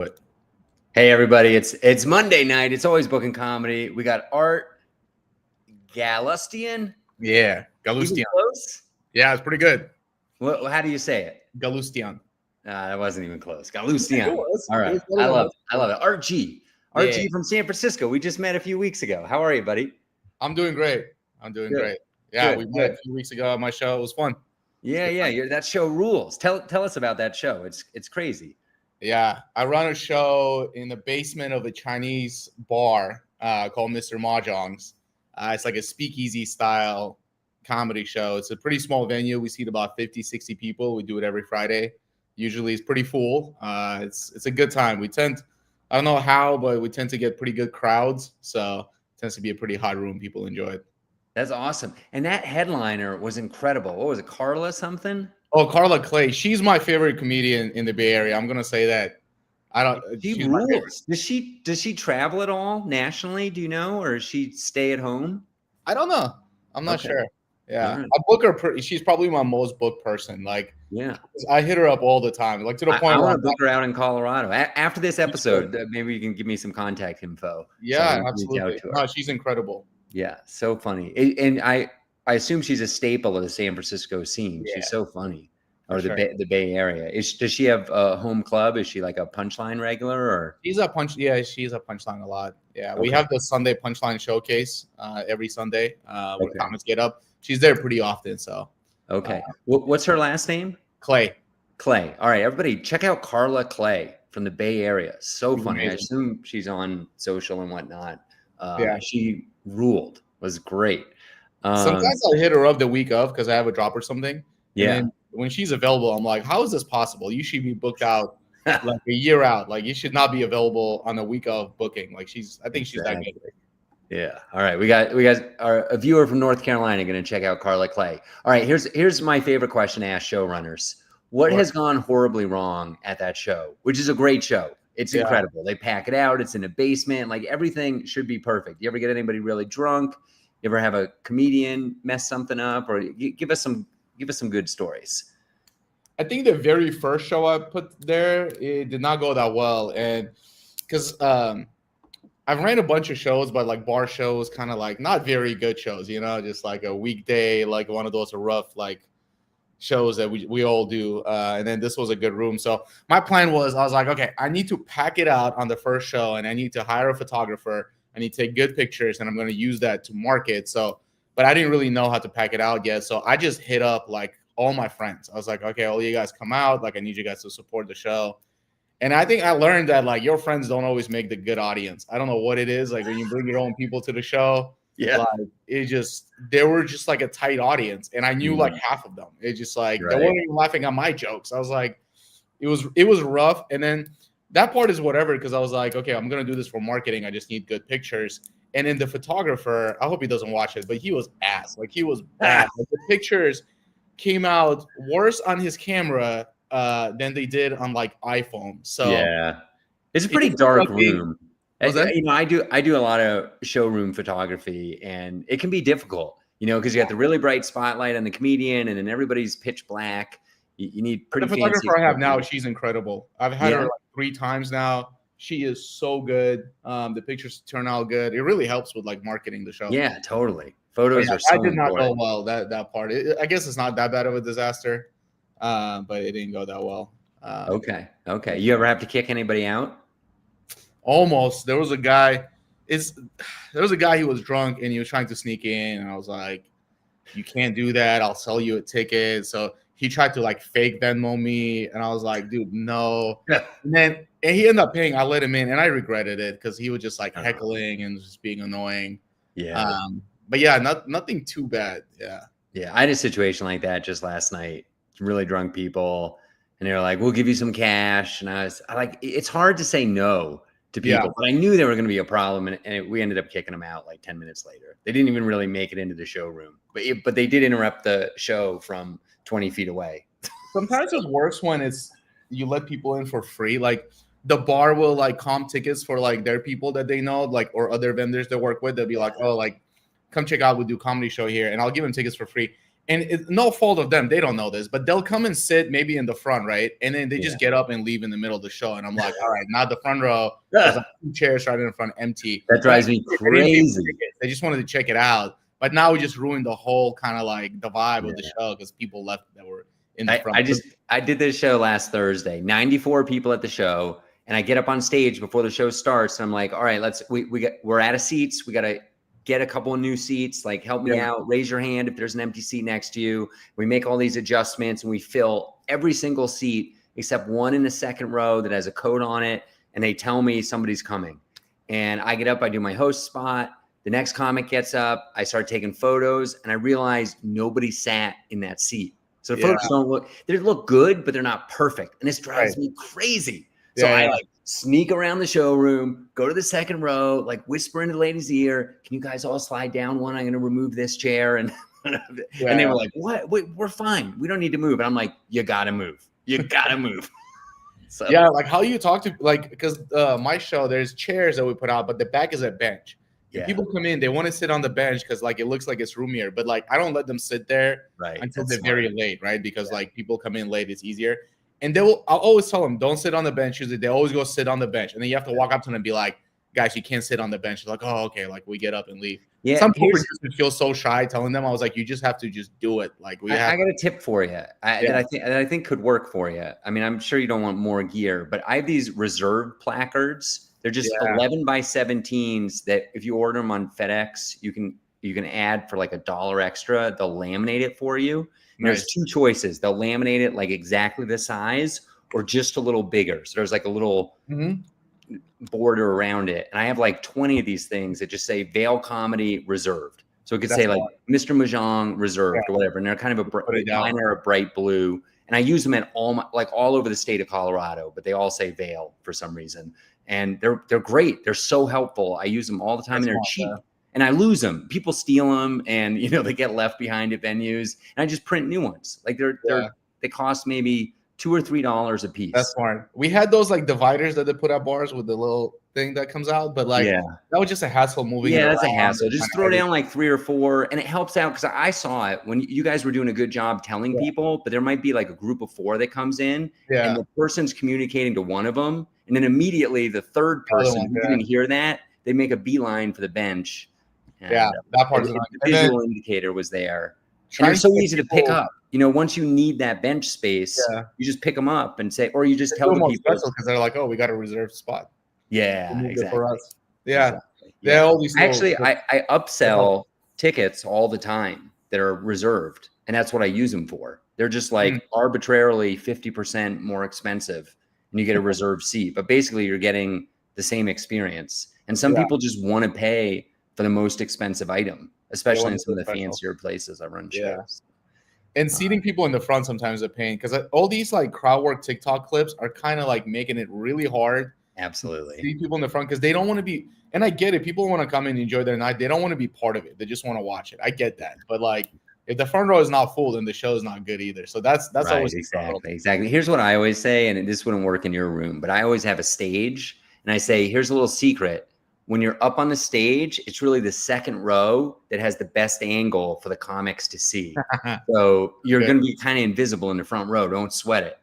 But Hey everybody, it's Monday night. It's Always Bookin Comedy. We got Art Galustyan. yeah, Even Galustyan. close? Yeah, it's pretty good. How do you say it? Galustyan. That wasn't even close. It Galustyan. was. All It right. was better I than love most. it. I love it. Art G. Yeah. Art G from San Francisco. We just met a few weeks ago. How are you, buddy? I'm doing great. Good. Great. Yeah, Good, we met a few weeks ago at my show. It was fun. Yeah. That show rules. Tell us about that show. It's crazy. Yeah, I run a show in the basement of a Chinese bar called Mr. Mahjong's. It's like a speakeasy style comedy show. It's a pretty small venue. We seat about 50, 60 people. We do it every Friday. Usually it's pretty full. It's a good time. I don't know how, but we tend to get pretty good crowds. So it tends to be a pretty hot room. People enjoy it. That's awesome. And that headliner was incredible. What was it, Carla something? Oh, Carla Clay. She's my favorite comedian in the Bay Area. I'm gonna say that. She rules. Does she travel at all nationally? Do you know, or does she stay at home? I don't know. I'm not Okay. sure. Yeah, Right. I book her. She's probably my most booked person. Like, Yeah, I hit her up all the time. Like to the point I where want to book her out in Colorado. After this episode, maybe you can give me some contact info. Yeah, so absolutely. No, she's incredible. Yeah, so funny. And I assume she's a staple of the San Francisco scene. Yeah, she's so funny, or sure. the Bay Area. Does she have a home club? Is she like a Punchline regular, or She's a Punchline a lot. Yeah, we Okay. have the Sunday Punchline showcase every Sunday where Okay. comics get up. She's there pretty often. So okay? What's her last name? Clay. Clay. All right, everybody, check out Carla Clay from the Bay Area. So She's funny. amazing. I assume she's on social and whatnot. Yeah. She ruled. Was great. Sometimes I hit her up the week of because I have a drop or something. Yeah. And then when she's available, I'm like, how is this possible? You should be booked out like a year out. Like you should not be available on the week of booking. Like I think she's that good. Yeah. All right. We got a viewer from North Carolina going to check out Carla Clay. All right. Here's my favorite question to ask showrunners. What has gone horribly wrong at that show? Which is a great show. It's incredible. They pack it out. It's in a basement. Like everything should be perfect. You ever get anybody really drunk? You ever have a comedian mess something up? Or give us some good stories. I think the very first show I put there, it did not go that well. And because I've ran a bunch of shows, but like bar shows, kind of like not very good shows, just like a weekday, like one of those rough like shows that we all do. And then this was a good room. So my plan was, I was like, okay, I need to pack it out on the first show and I need to hire a photographer. I need to take good pictures and I'm going to use that to market. So, but I didn't really know how to pack it out yet. So I just hit up like all my friends. I was like, okay, all you guys come out. Like, I need you guys to support the show. And I think I learned that like your friends don't always make the good audience. I don't know what it is. Like when you bring your own people to the show, like they were just like a tight audience. And I knew like half of them. It's just like, they weren't even laughing at my jokes. I was like, it was rough. And then that part is whatever, because I was like, okay, I'm going to do this for marketing. I just need good pictures. And then the photographer, I hope he doesn't watch it, but he was ass. Like he was bad. Like, the pictures came out worse on his camera than they did on like iPhone. So yeah, it's a pretty dark room. I do a lot of showroom photography, and it can be difficult, because you got the really bright spotlight on the comedian, and then everybody's pitch black. You need pretty. The photographer I have now, she's incredible. I've had her like 3 times now. She is so good. The pictures turn out good. It really helps with like marketing the show. Yeah, totally. Photos are so I did not important. go well that part. I guess it's not that bad of a disaster, but it didn't go that well. Okay. You ever have to kick anybody out? Almost. There was a guy who was drunk and he was trying to sneak in, and I was like, you can't do that. I'll sell you a ticket. So he tried to like fake Venmo me, and I was like, dude, no. And he ended up paying. I let him in, and I regretted it because he was just like heckling and just being annoying. Yeah. But yeah, nothing too bad. Yeah. Yeah. I had a situation like that just last night. Really drunk people, and they were like, we'll give you some cash. And I like, it's hard to say no to people, but I knew they were going to be a problem. And we ended up kicking them out like 10 minutes later. They didn't even really make it into the showroom, but they did interrupt the show from 20 feet away. Sometimes it's worse when you let people in for free. Like the bar will like comp tickets for like their people that they know, like, or other vendors they work with. They'll be like, oh, like, come check out, we'll do comedy show here. And I'll give them tickets for free. And it's no fault of them. They don't know this, but they'll come and sit maybe in the front, right? And then they just get up and leave in the middle of the show. And I'm like, all right, not the front row. There's like 2 chairs right in the front, empty. That drives me crazy. They just wanted to check it out. But now we just ruined the whole kind of like the vibe of the show because people left that were in the front. I did this show last Thursday, 94 people at the show. And I get up on stage before the show starts. And I'm like, all right, we're out of seats. We got to get a couple of new seats, like help me out, raise your hand if there's an empty seat next to you. We make all these adjustments and we fill every single seat except one in the second row that has a code on it. And they tell me somebody's coming. And I get up, I do my host spot. The next comic gets up. I start taking photos and I realized nobody sat in that seat. So the photos they look good, but they're not perfect. And this drives me crazy. So I like sneak around the showroom, go to the second row, like whisper into the lady's ear, can you guys all slide down one? I'm going to remove this chair. And, and they were like, what? Wait, we're fine. We don't need to move. And I'm like, you got to move. You got to move. So like how you talk to, like, because my show, there's chairs that we put out, but the back is a bench. Yeah. People come in, they want to sit on the bench because like it looks like it's roomier, but like I don't let them sit there until they're very late, right? Because like people come in late, it's easier. And I'll always tell them, don't sit on the bench. Usually they always go sit on the bench. And then you have to walk up to them and be like, guys, you can't sit on the bench. They're like, oh, okay. Like we get up and leave. Yeah. Some people just feel so shy telling them. I was like, you just have to just do it. Like I got a tip for you that I think could work for you. I mean, I'm sure you don't want more gear, but I have these reserved placards. They're just 11 by 17s that if you order them on FedEx, you can add for like $1 extra. They'll laminate it for you. And there's 2 choices. They'll laminate it like exactly the size or just a little bigger. So there's like a little border around it. And I have like 20 of these things that just say Vail Comedy Reserved. So it could say like Mr. Mahjong Reserved or whatever. And they're kind of mine are a bright blue. And I use them at all over the state of Colorado, but they all say Vail for some reason. And they're great. They're so helpful. I use them all the time and they're cheap. And I lose them. People steal them, and they get left behind at venues. And I just print new ones. Like they cost maybe $2 or $3 a piece. That's smart. We had those like dividers that they put at bars with the little thing that comes out, but like that was just a hassle moving. Yeah, that's a hassle. Just throw down like 3 or 4, and it helps out because I saw it when you guys were doing a good job telling people. But there might be like a group of 4 that comes in, and the person's communicating to one of them, and then immediately the third person who didn't hear that, they make a beeline for the bench. And, that part is the visual indicator was there. And they're so easy to pick up. Once you need that bench space, you just pick them up and say, or you just tell the people because they're like, oh, we got a reserved spot. Yeah, exactly. For us. All these actually, I upsell tickets all the time that are reserved, and that's what I use them for. They're just like arbitrarily 50% more expensive, and you get a reserved seat. But basically, you're getting the same experience. And some people just want to pay for the most expensive item, especially in some of the fancier places I run shows. And seating people in the front sometimes is a pain because all these like crowd work TikTok clips are kind of like making it really hard. Absolutely. To see people in the front because they don't want to be, and I get it. People want to come and enjoy their night. They don't want to be part of it. They just want to watch it. I get that. But like, if the front row is not full, then the show is not good either. So that's right, always exactly. Here's what I always say, and this wouldn't work in your room, but I always have a stage, and I say, here's a little secret. When you're up on the stage, it's really the second row that has the best angle for the comics to see. So you're going to be kind of invisible in the front row. Don't sweat it.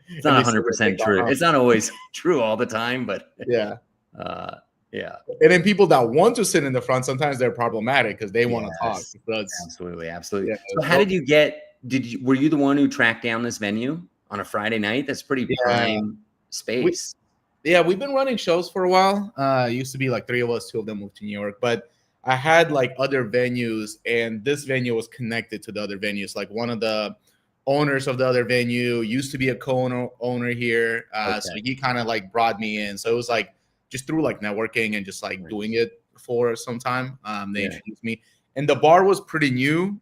It's not 100% true. It's not always true all the time, but yeah. And then people that want to sit in the front, sometimes they're problematic because they want to talk. So absolutely. Yeah, so how did you were you the one who tracked down this venue on a Friday night? That's pretty prime space. We've been running shows for a while. It used to be like 3 of us, 2 of them moved to New York, but I had like other venues, and this venue was connected to the other venues. Like one of the owners of the other venue used to be a co-owner here. So he kind of like brought me in. So it was like just through like networking and just like doing it for some time. They introduced me. And the bar was pretty new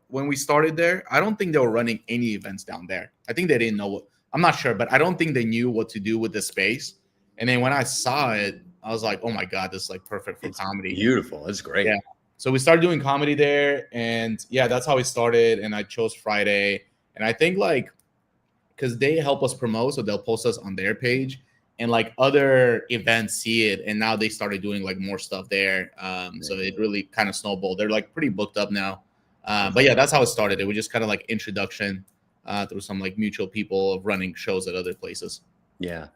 when we started there. I don't think they were running any events down there. I think they didn't know what. I'm not sure, but I don't think they knew what to do with the space. And then when I saw it, I was like, oh my God, this is like perfect for comedy. Beautiful. It's great. Yeah. So we started doing comedy there, and that's how we started. And I chose Friday. And I think like, because they help us promote, so they'll post us on their page, and like other events see it. And now they started doing like more stuff there. So it really kind of snowballed. They're like pretty booked up now. But yeah, that's how it started. It was just kind of like introduction through some like mutual people of running shows at other places. Yeah.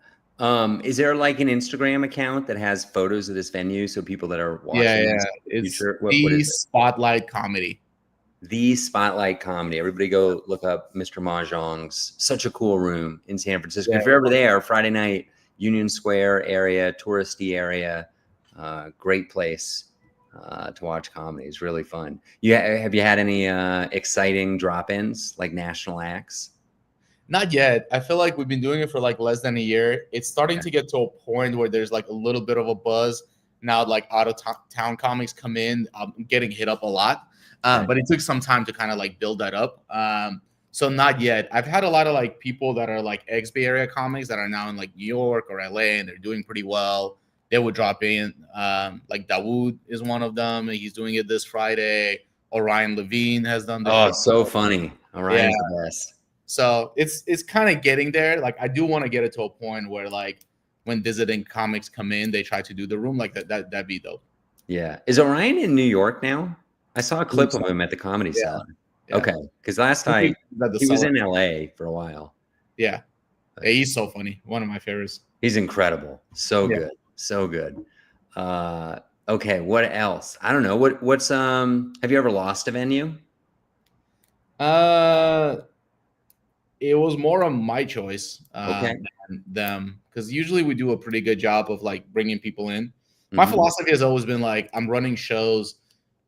Is there like an Instagram account that has photos of this venue so people that are Yeah, watching yeah. this in the It's future? What the is it? Spotlight Comedy. The Spotlight Comedy. Everybody go look up Mr. Mahjong's. Such a cool room in San Francisco. Yeah, If you're ever there, Friday night, Union Square area, touristy area, great place to watch comedy. It's really fun. Have you had any exciting drop-ins like national acts? not yet. I feel like we've been doing it for like less than a year. It's starting Okay. to get to a point where there's like a little bit of a buzz now. Like out of town comics come in, I'm getting hit up a lot, Okay. but it took some time to kind of like build that up. So not yet. I've had a lot of like people that are like ex Bay Area comics that are now in like New York or LA, and they're doing pretty well. They would drop in. Like Dawood is one of them. He's doing it this Friday. Orion Levine has done the Oh, show. so funny. Yeah. Orion's the best. So it's kind of getting there. Like I do want to get it to a point where like when visiting comics come in, they try to do the room like that'd be dope. Yeah. Is Orion in New York now? I saw a clip of him at the Comedy Yeah. Cellar. Yeah. Okay. Because last I I think that the he was Cellar- in LA for a while. Yeah. Yeah, he's so funny. One of my favorites. He's incredible. So Yeah. good. So good. Okay, what else? I don't know. What's have you ever lost a venue? It was more on my choice Okay. than them because usually we do a pretty good job of like bringing people in. My Mhm. philosophy has always been like I'm running shows.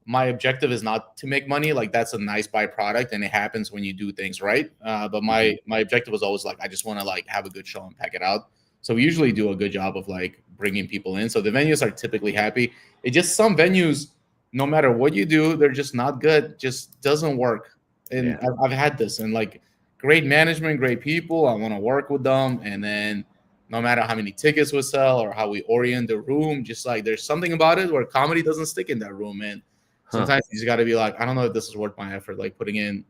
My objective is not to make money. Like that's a nice byproduct, and it happens when you do things right. But my objective was always like I just want to like have a good show and pack it out. So we usually do a good job of like bringing people in. So the venues are typically happy. It just some venues, no matter what you do, they're just not good. Just doesn't work. And Yeah. I've had this and like great management, great people. I want to work with them, and then no matter how many tickets we sell or how we orient the room, just like there's something about it where comedy doesn't stick in that room. And Huh. sometimes you just got to be like, I don't know if this is worth my effort, like putting in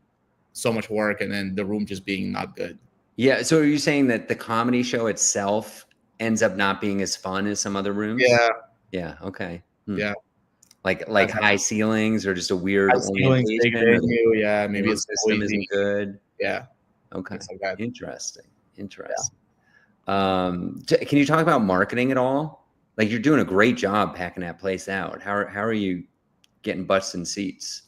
so much work and then the room just being not good. Yeah. So are you saying that the comedy show itself ends up not being as fun as some other rooms? Yeah, Yeah. Okay. yeah. Like That's high ceilings or just a weird high ceilings, big orientation, or the venue. Yeah, maybe sound it's system noisy. isn't good. Yeah, Okay. things like that. Interesting. Can you talk about marketing at all? Like you're doing a great job packing that place out. How are you getting butts in seats?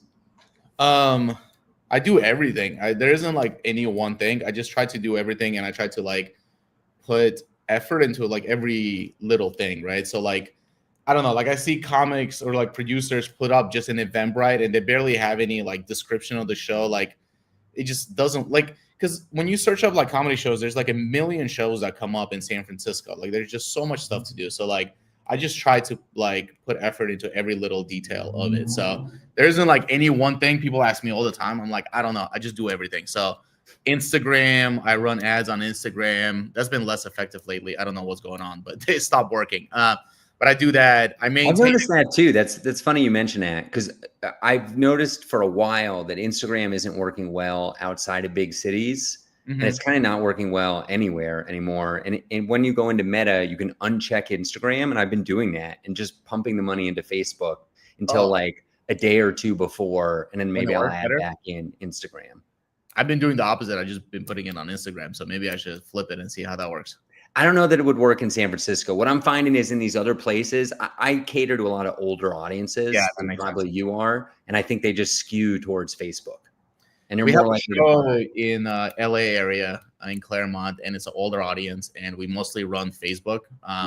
I do everything. There isn't like any one thing. I just try to do everything, and I try to like put effort into like every little thing, right? So like I don't know, like I see comics or like producers put up just an Eventbrite and they barely have any like description of the show. Like it just doesn't like because when you search up like comedy shows, there's like a million shows that come up in San Francisco. Like there's just so much stuff to do. So like I just try to like put effort into every little detail of it. So there isn't like any one thing. People ask me all the time. I'm like, I don't know. I just do everything. So Instagram, I run ads on Instagram. That's been less effective lately. I don't know what's going on, but they stopped working. But I do that. I I've maintain. noticed that too. That's funny you mention that because I've noticed for a while that Instagram isn't working well outside of big cities. And it's kind of not working well anywhere anymore. And when you go into Meta, you can uncheck Instagram. And I've been doing that and just pumping the money into Facebook until like a day or two before. And then maybe I'll add back in Instagram. I've been doing the opposite. I've just been putting it on Instagram. So maybe I should flip it and see how that works. I don't know that it would work in San Francisco. What I'm finding is in these other places, I cater to a lot of older audiences. Yeah, and probably you are. And I think they just skew towards Facebook. And we have a show in LA area in Claremont, and it's an older audience, and we mostly run Facebook.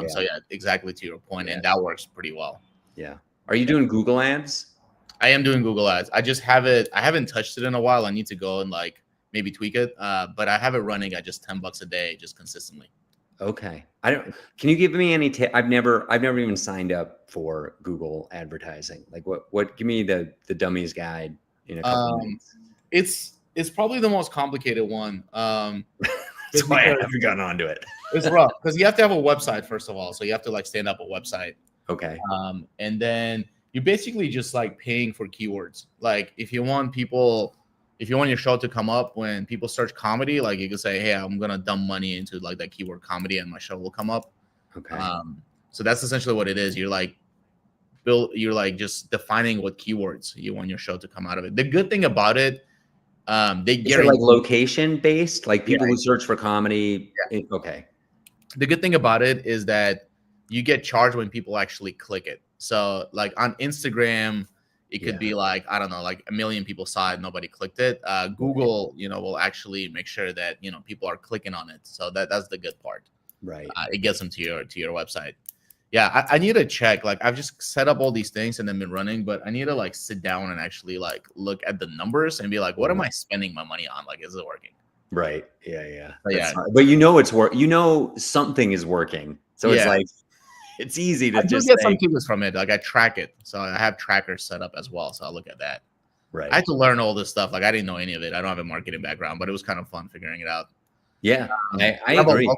So yeah, exactly to your point, and that works pretty well. Yeah. Are you doing Google ads? I am doing Google ads. I just have it. I haven't touched it in a while. I need to go and like maybe tweak it. But I have it running at just $10 a day, just consistently. Okay. Can you give me any tip? I've never even signed up for Google advertising. Like what give me the dummies guide in a couple minutes. It's probably the most complicated one. That's why I haven't gotten onto it. It's rough because you have to have a website first of all. So you have to like stand up a website. Okay. And then you're basically just like paying for keywords. Like if you want your show to come up when people search comedy, like you can say, hey, I'm gonna dump money into like that keyword comedy and my show will come up. Okay. So that's essentially what it is. You're like you're like just defining what keywords you want your show to come out of it. The good thing about it, they Is it like guarantee. location based? Like Yeah, people who search for comedy? Okay. the good thing about it is that you get charged when people actually click it. So like on Instagram, it could be like, I don't know, like 1 million people saw it, nobody clicked it. Google, will actually make sure that people are clicking on it. So that's the good part. Right. It gets them to your website. Yeah, I need to check. Like I've just set up all these things and then been running, but I need to like sit down and actually like look at the numbers and be like, what am I spending my money on? Like, is it working? Right. Yeah. But yeah. But it's work. Something is working. So it's like, it's easy to I do just get say, some keywords from it. Like I track it. So I have trackers set up as well. So I'll look at that. Right. I had to learn all this stuff. Like I didn't know any of it. I don't have a marketing background, but it was kind of fun figuring it out. Yeah. I agree.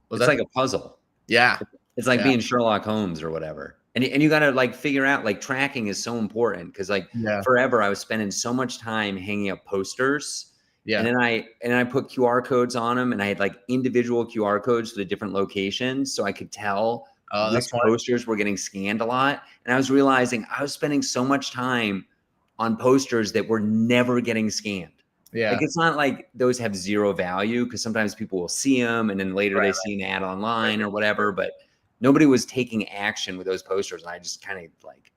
It's like a puzzle. Yeah. It's like being Sherlock Holmes or whatever. And you got to like figure out, like tracking is so important because like forever I was spending so much time hanging up posters. Yeah. And then I put QR codes on them and I had like individual QR codes for the different locations. So I could tell which posters were getting scanned a lot. And I was realizing I was spending so much time on posters that were never getting scanned. Yeah. Like it's not like those have zero value because sometimes people will see them and then later they see an ad online or whatever, but nobody was taking action with those posters. And I just kind of like,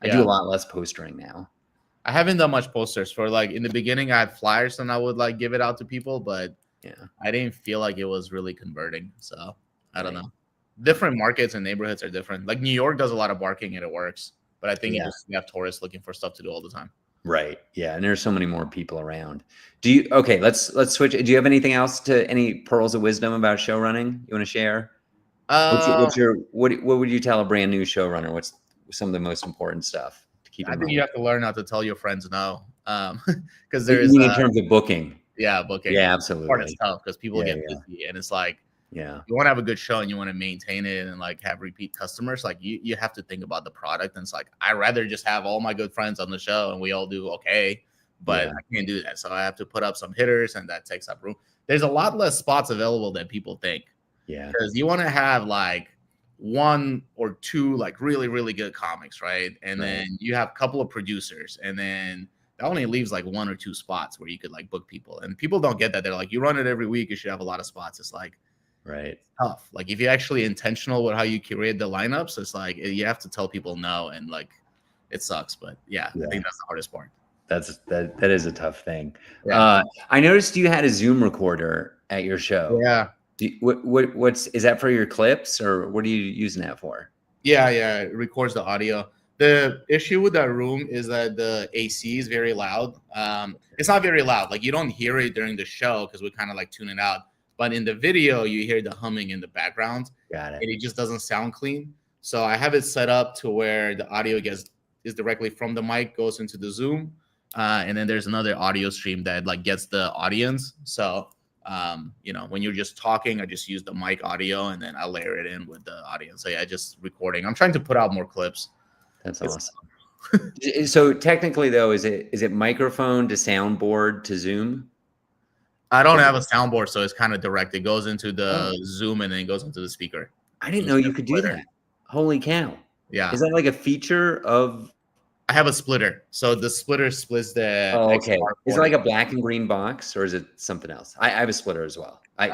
I do a lot less postering now. I haven't done much posters for like in the beginning. I had flyers and I would like give it out to people, but I didn't feel like it was really converting. So I don't know. Different markets and neighborhoods are different. Like New York does a lot of barking and it works, but I think you have tourists looking for stuff to do all the time. Right. Yeah. And there's so many more people around. Let's switch. Do you have anything else any pearls of wisdom about show running you want to share? What would you tell a brand new showrunner? What's some of the most important stuff to keep in mind? I think you have to learn how to tell your friends no. Because in terms of booking. Yeah, booking. Yeah, absolutely. Part is tough because people get busy and it's like, you want to have a good show and you want to maintain it and like have repeat customers. Like you have to think about the product. And it's like, I'd rather just have all my good friends on the show and we all do okay, but I can't do that. So I have to put up some hitters and that takes up room. There's a lot less spots available than people think. Yeah. Because you want to have like 1 or 2 like really, really good comics, right? And then you have a couple of producers and then that only leaves like 1 or 2 spots where you could like book people. And people don't get that. They're like, you run it every week, you should have a lot of spots. It's like, it's tough. Like if you're actually intentional with how you curate the lineups, it's like you have to tell people no, and like it sucks. But I think that's the hardest part. That is a tough thing. Yeah. I noticed you had a Zoom recorder at your show. Yeah. Is that for your clips or what are you using that for? Yeah, it records the audio. The issue with that room is that the AC is very loud. It's not very loud. Like you don't hear it during the show because we kind of like tune it out. But in the video, you hear the humming in the background. Got it. And it just doesn't sound clean. So I have it set up to where the audio is directly from the mic, goes into the Zoom. And then there's another audio stream that like gets the audience. So, when you're just talking, I just use the mic audio and then I layer it in with the audience. So just recording. I'm trying to put out more clips. That's awesome. So technically though, is it microphone to soundboard to Zoom? I don't have a soundboard, so it's kind of direct. It goes into the Zoom and then it goes into the speaker. I didn't know you could do that. Holy cow. Yeah. Is that like a feature of? I have a splitter. So the splitter splits the. Oh, okay. Is it like a black and green box or is it something else? I have a splitter as well. Yeah.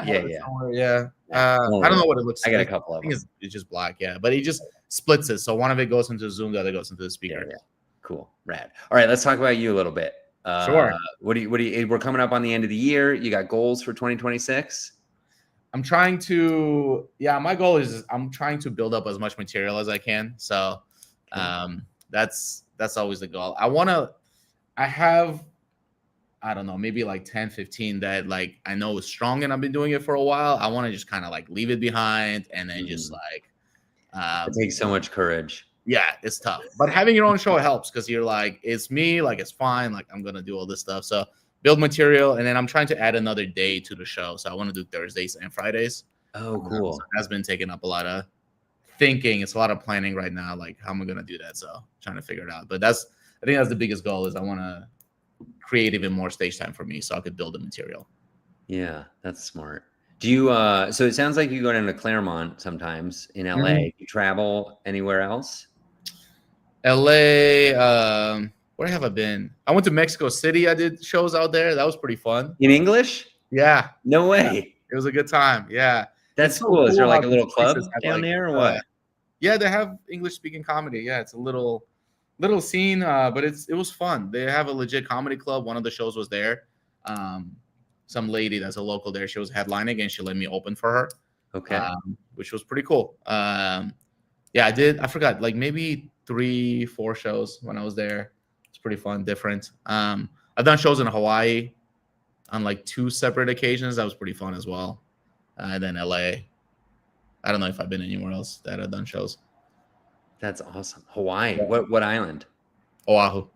I don't know what it looks like. I got a couple of them. It's just black. Yeah. But it just splits it. So one of it goes into Zoom, the other goes into the speaker. Yeah. Cool. Rad. All right. Let's talk about you a little bit. Sure. What do you, we're coming up on the end of the year. You got goals for 2026? I'm trying to, my goal is I'm trying to build up as much material as I can. So that's always the goal. I have, I don't know, maybe like 10, 15 that like I know is strong and I've been doing it for a while. I want to just kind of like leave it behind and then just like. It takes so much courage. Yeah, it's tough. But having your own show helps because you're like, it's me, like it's fine, like I'm gonna do all this stuff. So build material, and then I'm trying to add another day to the show. So I want to do Thursdays and Fridays. Oh, cool. So it has been taking up a lot of thinking. It's a lot of planning right now, like how am I gonna do that? So trying to figure it out. But I think that's the biggest goal is I want to create even more stage time for me so I could build the material. Yeah, that's smart. Do you so it sounds like you go down to Claremont sometimes in LA. Mm-hmm. You travel anywhere else? LA. Where have I been? I went to Mexico City. I did shows out there. That was pretty fun. In English? Yeah, No yeah. way. It was a good time. Yeah, it's That's so cool. Is there cool how like a these little places club have down like. there or what? Yeah, they have English speaking comedy. Yeah, it's a little scene, but it was fun. They have a legit comedy club. One of the shows was there. Um, some lady that's a local there. She was headlining, and she let me open for her, Okay. which was pretty cool. Yeah, I did. I forgot, like maybe 3, 4 shows when I was there. It's pretty fun, different. I've done shows in Hawaii on like 2 separate occasions. That was pretty fun as well. And then LA. I don't know if I've been anywhere else that I've done shows. That's awesome. Hawaii. Yeah. What island? Oahu.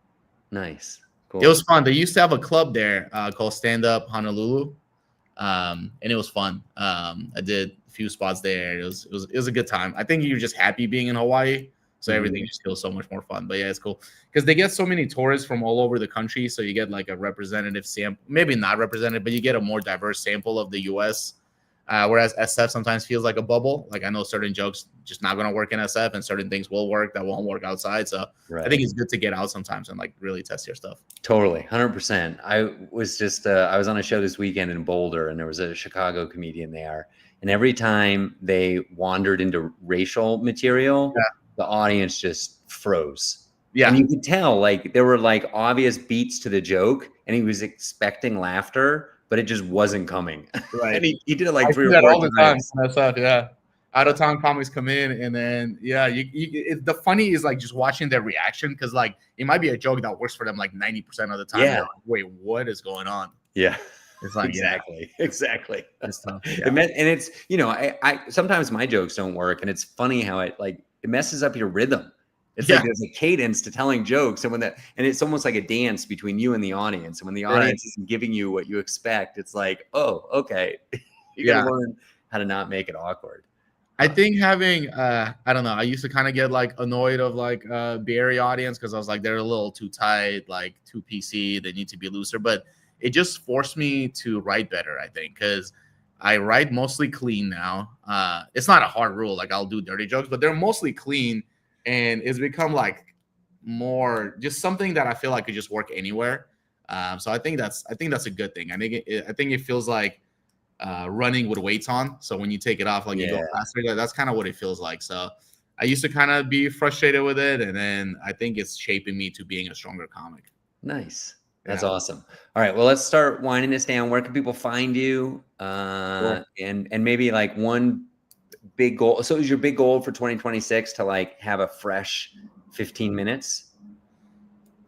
Nice. It Cool. was fun. They used to have a club there called Stand Up Honolulu, and it was fun. I did a few spots there. It was a good time. I think you're just happy being in Hawaii, so everything just feels so much more fun. But yeah, it's cool because they get so many tourists from all over the country, so you get like a representative sample, maybe not representative, but you get a more diverse sample of the U.S. Whereas SF sometimes feels like a bubble. Like I know certain jokes just not gonna work in SF, and certain things will work that won't work outside. So I think it's good to get out sometimes and like really test your stuff. Totally, 100%. I was just I was on a show this weekend in Boulder, and there was a Chicago comedian there, and every time they wandered into racial material, the audience just froze. Yeah. And you could tell, like, there were like obvious beats to the joke, and he was expecting laughter, but it just wasn't coming. Right. And he did it like I 3 see or that 4 all the time. times. That's up, yeah. Out of town comics come in, and then the funny is like just watching their reaction because like it might be a joke that works for them like 90% of the time. Yeah. Like, wait, what is going on? Yeah. It's like exactly. It's tough. It Yeah. meant, and it's, you know, I sometimes my jokes don't work, and it's funny how it messes up your rhythm. It's like there's a cadence to telling jokes, and and it's almost like a dance between you and the audience. And when the audience isn't giving you what you expect, it's like, oh, okay, you gotta learn how to not make it awkward. I think having I don't know, I used to kind of get like annoyed of like Bay Area audience because I was like they're a little too tight, like too PC, they need to be looser. But it just forced me to write better, I think, because I write mostly clean now. It's not a hard rule, like I'll do dirty jokes, but they're mostly clean, and it's become like more just something that I feel like could just work anywhere. So I think that's a good thing. I think it feels like running with weights on. So when you take it off, like you go faster, that's kind of what it feels like. So I used to kind of be frustrated with it. And then I think it's shaping me to being a stronger comic. Nice. That's awesome. All right. Well, let's start winding this down. Where can people find you? Cool. And maybe like one big goal. So is your big goal for 2026 to like have a fresh 15 minutes?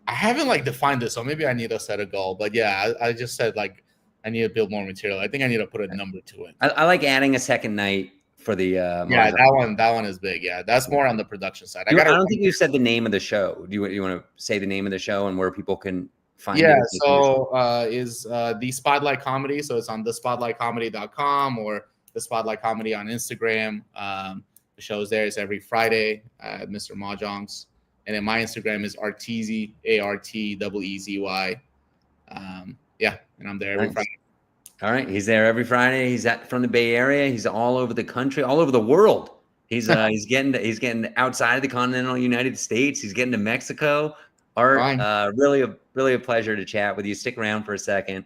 I haven't like defined this, so maybe I need to set a goal. But yeah, I just said like I need to build more material. I think I need to put a number to it. I like adding a second night for the yeah, that one is big. Yeah, that's more on the production side. I don't think you said the name of the show. Do you want to say the name of the show and where people can find it? Yeah, so is the Spotlight Comedy. So it's on thespotlightcomedy.com or the Spotlight Comedy on Instagram. The show's there. It's every Friday at Mr. Mahjong's. And then my Instagram is Arteezy, ARTEEZY. Yeah, and I'm there every Friday. All right, he's there every Friday. He's from the Bay Area. He's all over the country, all over the world. He's getting outside of the continental United States. He's getting to Mexico. Art, really a pleasure to chat with you. Stick around for a second.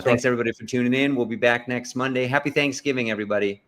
Thanks everybody for tuning in. We'll be back next Monday. Happy Thanksgiving, everybody.